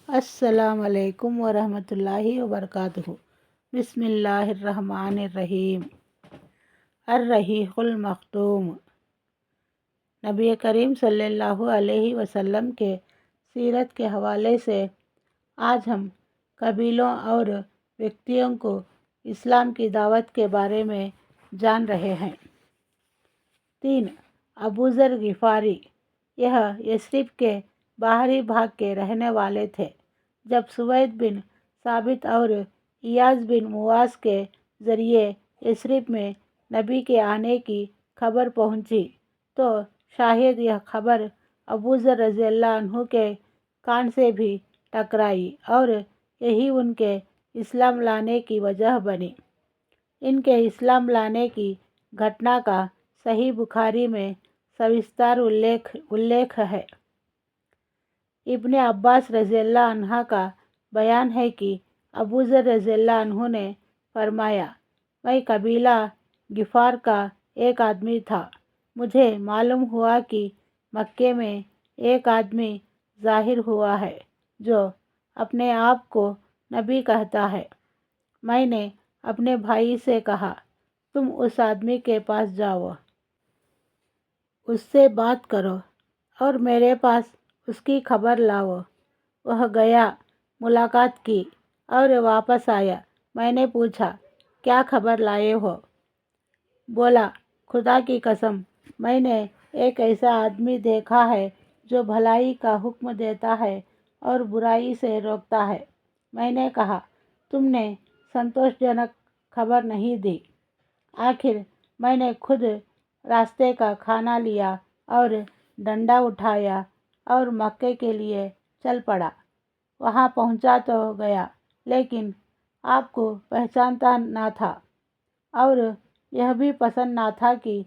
السلام علیکم ورحمۃ اللہ وبرکاتہ۔ بسم اللہ الرحمن الرحیم۔ الرحیق المختوم۔ نبی کریم صلی اللہ علیہ وسلم کے سیرت کے حوالے سے آج ہم قبیلوں اور ویکتیوں کو اسلام کی دعوت کے بارے میں جان رہے ہیں۔ 3 ابو ذر غفاری۔ یہ یثرب کے باہری بھاگ کے رہنے والے تھے۔ جب سوید بن ثابت اور ایاز بن مواس کے ذریعے یثرب میں نبی کے آنے کی خبر پہنچی تو شاید یہ خبر ابو ذر رضی اللہ عنہ کے کان سے بھی ٹکرائی اور یہی ان کے اسلام لانے کی وجہ بنی۔ ان کے اسلام لانے کی گھٹنا کا صحیح بخاری میں سوستر الیکھ ہے۔ ابن عباس رضی اللہ عنہ کا بیان ہے کہ ابو ذر رضی اللہ عنہ نے فرمایا، میں قبیلہ غفار کا ایک آدمی تھا۔ مجھے معلوم ہوا کہ مکے میں ایک آدمی ظاہر ہوا ہے جو اپنے آپ کو نبی کہتا ہے۔ میں نے اپنے بھائی سے کہا، تم اس آدمی کے پاس جاؤ، اس سے بات کرو اور میرے پاس اس کی خبر لاؤ۔ وہ گیا، ملاقات کی اور واپس آیا۔ میں نے پوچھا، کیا خبر لائے ہو؟ بولا، خدا کی قسم، میں نے ایک ایسا آدمی دیکھا ہے جو بھلائی کا حکم دیتا ہے اور برائی سے روکتا ہے۔ میں نے کہا، تم نے سنتوش جنک خبر نہیں دی۔ آخر میں نے خود راستے کا کھانا لیا اور ڈنڈا اٹھایا اور مکے کے لیے چل پڑا۔ وہاں پہنچا تو گیا، لیکن آپ کو پہچانتا نہ تھا اور یہ بھی پسند نہ تھا کہ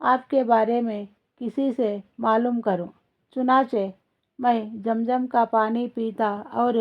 آپ کے بارے میں کسی سے معلوم کروں۔ چنانچہ میں زمزم کا پانی پیتا اور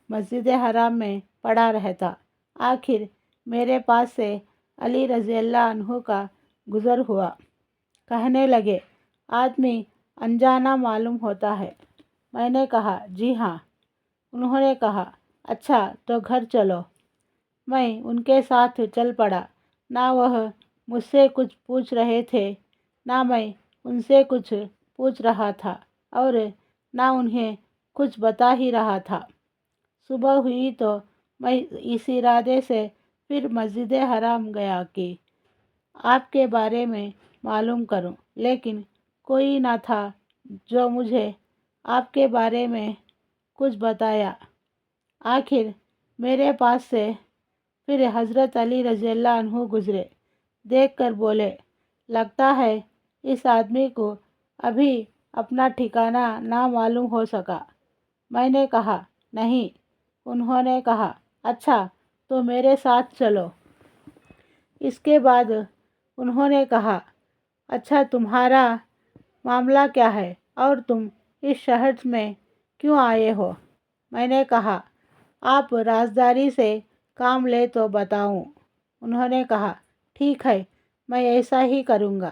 مسجد حرام میں پڑا رہتا۔ آخر میرے پاس سے علی رضی اللہ عنہ کا گزر ہوا۔ کہنے لگے، آدمی انجانا معلوم ہوتا ہے۔ میں نے کہا، جی ہاں۔ انہوں نے کہا، اچھا تو گھر چلو۔ میں ان کے ساتھ چل پڑا۔ نہ وہ مجھ سے کچھ پوچھ رہے تھے، نہ میں ان سے کچھ پوچھ رہا تھا اور نہ انہیں کچھ بتا ہی رہا تھا۔ صبح ہوئی تو میں اس ارادے سے پھر مسجد حرام گیا کہ آپ کے بارے میں معلوم کروں، لیکن کوئی نہ تھا جو مجھے آپ کے بارے میں کچھ بتایا۔ آخر میرے پاس سے پھر حضرت علی رضی اللہ عنہ گزرے۔ دیکھ کر بولے، لگتا ہے اس آدمی کو ابھی اپنا ٹھکانہ نہ معلوم ہو سکا۔ میں نے کہا، نہیں۔ انہوں نے کہا، اچھا تو میرے ساتھ چلو۔ اس کے بعد انہوں نے کہا، اچھا تمہارا معاملہ کیا ہے اور تم اس شہر میں کیوں آئے ہو؟ میں نے کہا، آپ رازداری سے کام لیں تو بتاؤں۔ انہوں نے کہا، ٹھیک ہے، میں ایسا ہی کروں گا۔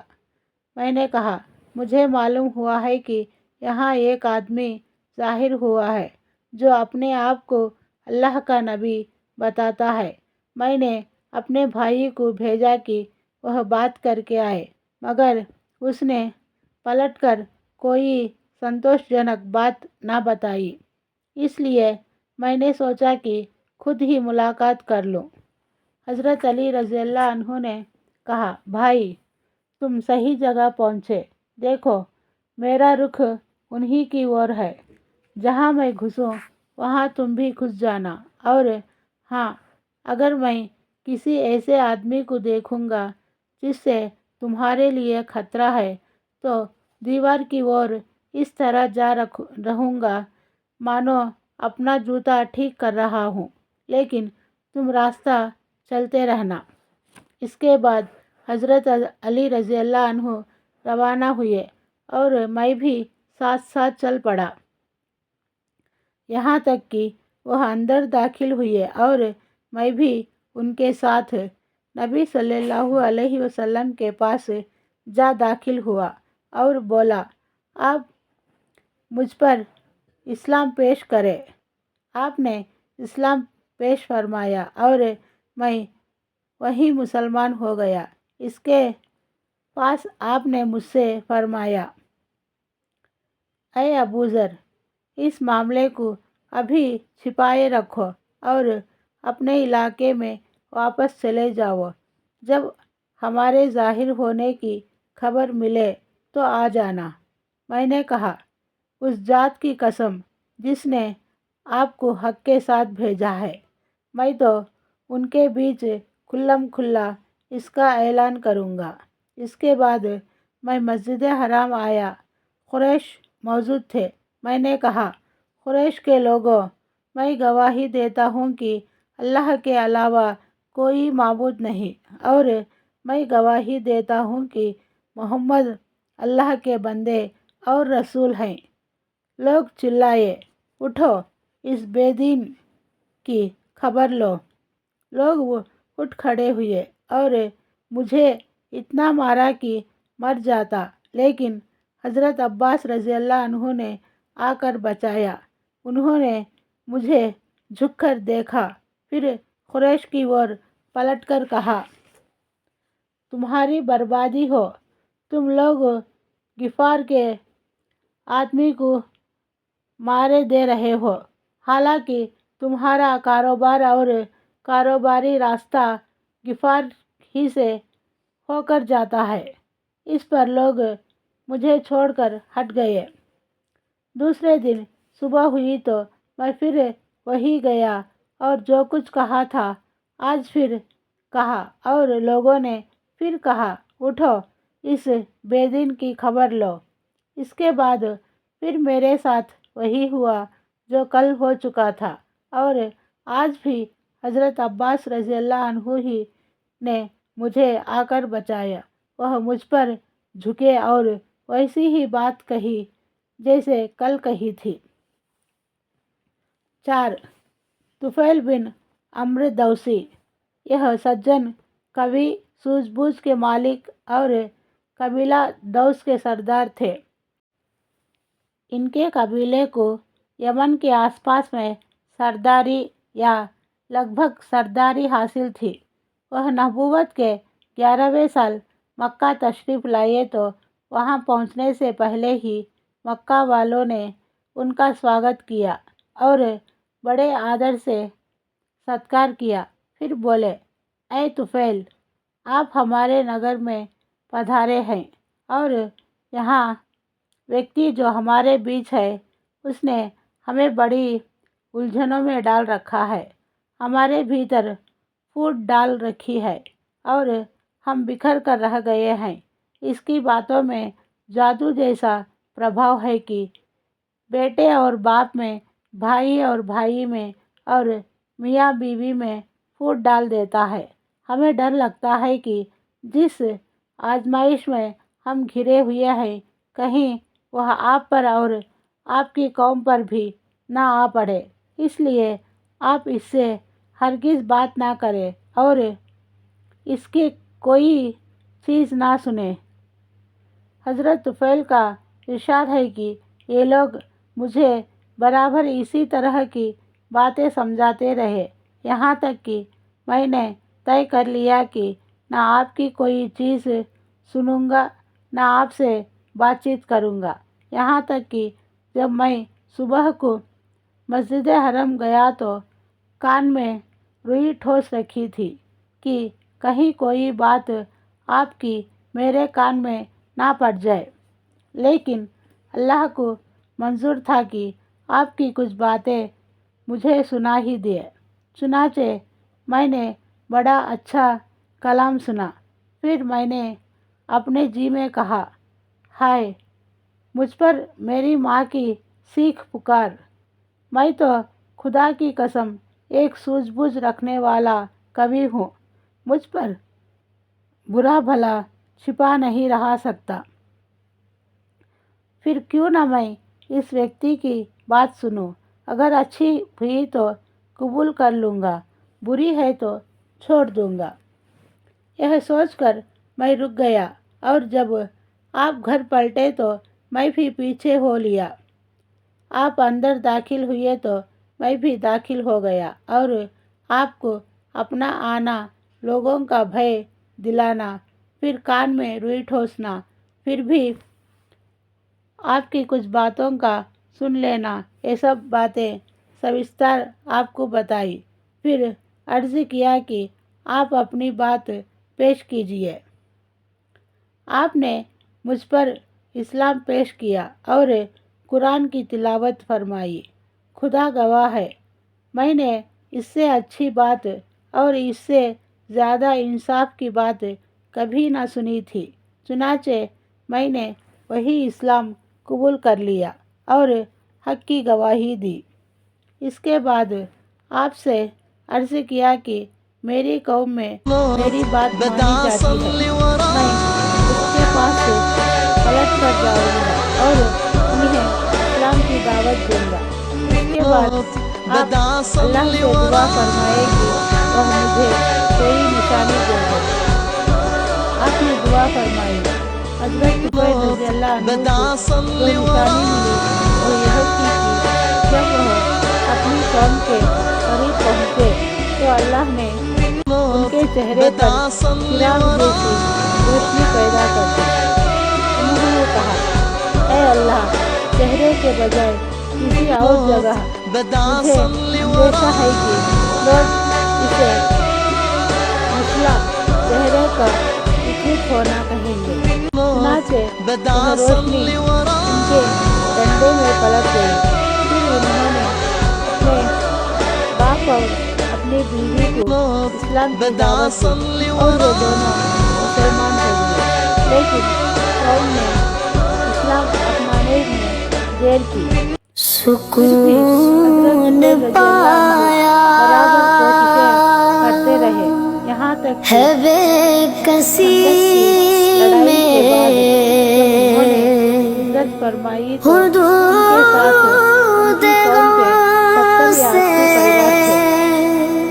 میں نے کہا، مجھے معلوم ہوا ہے کہ یہاں ایک آدمی ظاہر ہوا ہے جو اپنے آپ کو اللہ کا نبی بتاتا ہے۔ میں نے اپنے بھائی کو بھیجا کہ وہ بات کر کے آئے، مگر اس نے پلٹ کر کوئی سنتوش جنک بات نہ بتائی، اس لیے میں نے سوچا کہ خود ہی ملاقات کر لوں۔ حضرت علی رضی اللہ عنہ نے کہا، بھائی تم صحیح جگہ پہنچے۔ دیکھو میرا رخ انہی کی اور ہے۔ جہاں میں گھسوں وہاں تم بھی گھس جانا، اور ہاں، اگر میں کسی ایسے آدمی کو دیکھوں گا جس سے تمہارے لیے خطرہ ہے تو دیوار کی اور اس طرح جا رہوں گا مانو اپنا جوتا ٹھیک کر رہا ہوں، لیکن تم راستہ چلتے رہنا۔ اس کے بعد حضرت علی رضی اللہ عنہ روانہ ہوئے اور میں بھی ساتھ ساتھ چل پڑا، یہاں تک کہ وہ اندر داخل ہوئے اور میں بھی ان کے ساتھ نبی صلی اللہ علیہ وسلم کے پاس جا داخل ہوا اور بولا، آپ مجھ پر اسلام پیش کریں۔ آپ نے اسلام پیش فرمایا اور میں وہی مسلمان ہو گیا۔ اس کے پاس آپ نے مجھ سے فرمایا، اے ابو ذر، اس معاملے کو ابھی چھپائے رکھو اور اپنے علاقے میں واپس چلے جاؤ۔ جب ہمارے ظاہر ہونے کی خبر ملے تو آ جانا۔ میں نے کہا، اس ذات کی قسم جس نے آپ کو حق کے ساتھ بھیجا ہے، میں تو ان کے بیچ کھلم کھلا اس کا اعلان کروں گا۔ اس کے بعد میں مسجد حرام آیا۔ قریش موجود تھے۔ میں نے کہا، قریش کے لوگوں، میں گواہی دیتا ہوں کہ اللہ کے علاوہ کوئی معبود نہیں، اور میں گواہی دیتا ہوں کہ محمد اللہ کے بندے اور رسول ہیں۔ لوگ چلائے، اٹھو، اس بے دین کی خبر لو۔ لوگ اٹھ کھڑے ہوئے اور مجھے اتنا مارا کہ مر جاتا، لیکن حضرت عباس رضی اللہ عنہ نے آ کر بچایا۔ انہوں نے مجھے جھک کر دیکھا، پھر قریش کی اور پلٹ کر کہا، تمہاری بربادی ہو، تم لوگ غفار کے آدمی کو مارے دے رہے ہو، حالانکہ تمہارا کاروبار اور کاروباری راستہ غفار ہی سے ہو کر جاتا ہے۔ اس پر لوگ مجھے چھوڑ کر ہٹ گئے۔ دوسرے دن صبح ہوئی تو میں پھر وہیں گیا اور جو کچھ کہا تھا آج پھر کہا، اور لوگوں نے پھر کہا، اٹھو، اس بے دین کی خبر لو۔ اس کے بعد پھر میرے ساتھ وہی ہوا جو کل ہو چکا تھا، اور آج بھی حضرت عباس رضی اللہ عنہ ہی نے مجھے آ کر بچایا۔ وہ مجھ پر جھکے اور ویسی ہی بات کہی جیسے کل کہی تھی۔ 4. طفیل بن عمرو دوسی۔ یہ سجن قوی سوجھ بوجھ کے مالک اور قبیلہ دوس کے سردار تھے۔ ان کے قبیلے کو یمن کے آس پاس میں سرداری یا لگ بھگ سرداری حاصل تھی۔ وہ نبوت کے 11ویں سال مکہ تشریف لائے تو وہاں پہنچنے سے پہلے ہی مکہ والوں نے ان کا سواگت کیا اور بڑے آدر سے ستکار کیا۔ پھر بولے، اے طفیل، آپ ہمارے نگر میں پدھارے ہیں، اور یہاں ویکتی جو ہمارے بیچ ہے اس نے ہمیں بڑی الجھنوں میں ڈال رکھا ہے، ہمارے بھیتر پھوٹ ڈال رکھی ہے اور ہم بکھر کر رہ گئے ہیں۔ اس کی باتوں میں جادو جیسا پربھاؤ ہے کہ بیٹے اور باپ میں، بھائی اور بھائی میں اور میاں بیوی میں پھوٹ ڈال دیتا ہے۔ ہمیں ڈر لگتا ہے کہ جس آزمائش میں ہم گھرے ہوئے ہیں کہیں وہ آپ پر اور آپ کی قوم پر بھی نہ آ پڑے، اس لیے آپ اس سے ہرگز بات نہ کریں اور اس کی کوئی چیز نہ سنیں۔ حضرت طفیل کا ارشاد ہے کہ یہ لوگ مجھے برابر اسی طرح کی باتیں سمجھاتے رہے، یہاں تک کہ میں نے طے کر لیا کہ نہ آپ کی کوئی چیز سنوں گا، نہ آپ سے بات چیت کروں گا۔ یہاں تک کہ جب میں صبح کو مسجد حرم گیا تو کان میں روئی ٹھوس رکھی تھی کہ کہیں کوئی بات آپ کی میرے کان میں نہ پڑ جائے، لیکن اللہ کو منظور تھا کہ آپ کی کچھ باتیں مجھے سنا ہی دے۔ چنانچہ میں نے بڑا اچھا کلام سنا۔ پھر میں نے اپنے جی میں کہا، ہائے، مجھ پر میری ماں کی سیخ پکار! میں تو خدا کی قسم ایک سوجھ بوجھ رکھنے والا قوی ہوں، مجھ پر برا بھلا چھپا نہیں رہ سکتا۔ پھر کیوں نہ میں اس ویکتی کی بات سنوں، اگر اچھی ہوئی تو قبول کر لوں گا، بری ہے تو چھوڑ دوں گا۔ یہ سوچ کر میں رک گیا، اور جب آپ گھر پلٹے تو میں بھی پیچھے ہو لیا۔ آپ اندر داخل ہوئے تو میں بھی داخل ہو گیا اور آپ کو اپنا آنا، لوگوں کا بھے دلانا، پھر کان میں روئی ٹھوسنا، پھر بھی آپ کی کچھ باتوں کا سن لینا، یہ سب باتیں سوستر آپ کو بتائی۔ پھر عرض کیا کہ آپ اپنی بات پیش کیجیے۔ آپ نے مجھ پر اسلام پیش کیا اور قرآن کی تلاوت فرمائی۔ خدا گواہ ہے، میں نے اس سے اچھی بات اور اس سے زیادہ انصاف کی بات کبھی نہ سنی تھی، چنانچہ میں نے وہی اسلام قبول کر لیا اور حق کی گواہی دی۔ اس کے بعد آپ سے عرض کیا کہ میری قوم میں میری بات مانی جاتی ہے، میں اس کے پاس سے پلٹ کر جاؤں گا اور انہیں اسلام کی دعوت دوں گا۔ اس کے بعد آپ اللہ سے دعا فرمائے کہ وہ مجھے کوئی نشانی دے دے۔ آپ نے دعا فرمائی۔ حضرت طفیل رضی اللہ عنہ کو جو نشانی ملی وہ یہ تھی کہ جب وہ اپنی قوم کے قریب پہنچے تو اللہ نے ان کے چہرے پر چراغ جیسی روشنی پیدا کر دی۔ انہوں نے کہا، اے اللہ، چہرے کے بجائے کسی اور جگہ مجھے اندیشہ ہے کہ لوگ اسے مسلح چہرے کا وکرت ہونا کہیں گے۔ چنانچہ وہ روشنی ان کے ڈنڈے میں پلٹ گئی۔ پھر انہوں نے اپنے باپ اور اپنی بیوی کو اسلام کی دعوت دی اور وہ دونوں مسلمان ہو گئے، لیکن قوم نے اسلام اپنانے میں دیر کی۔ سکون پایا کرتے رہے، یہاں تک کہ کسی میں ہجرت فرمائی تو ان کے ساتھ ان کی قوم کے 70 یا 80 پریوار تھے۔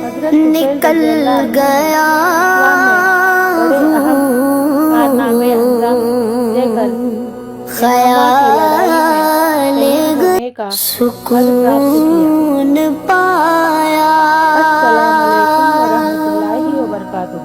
حضرت نکل گیا بڑے اہم کارنامے انجام دے کر سکون پایا۔ السلام علیکم ورحمۃ اللہ وبرکاتہ۔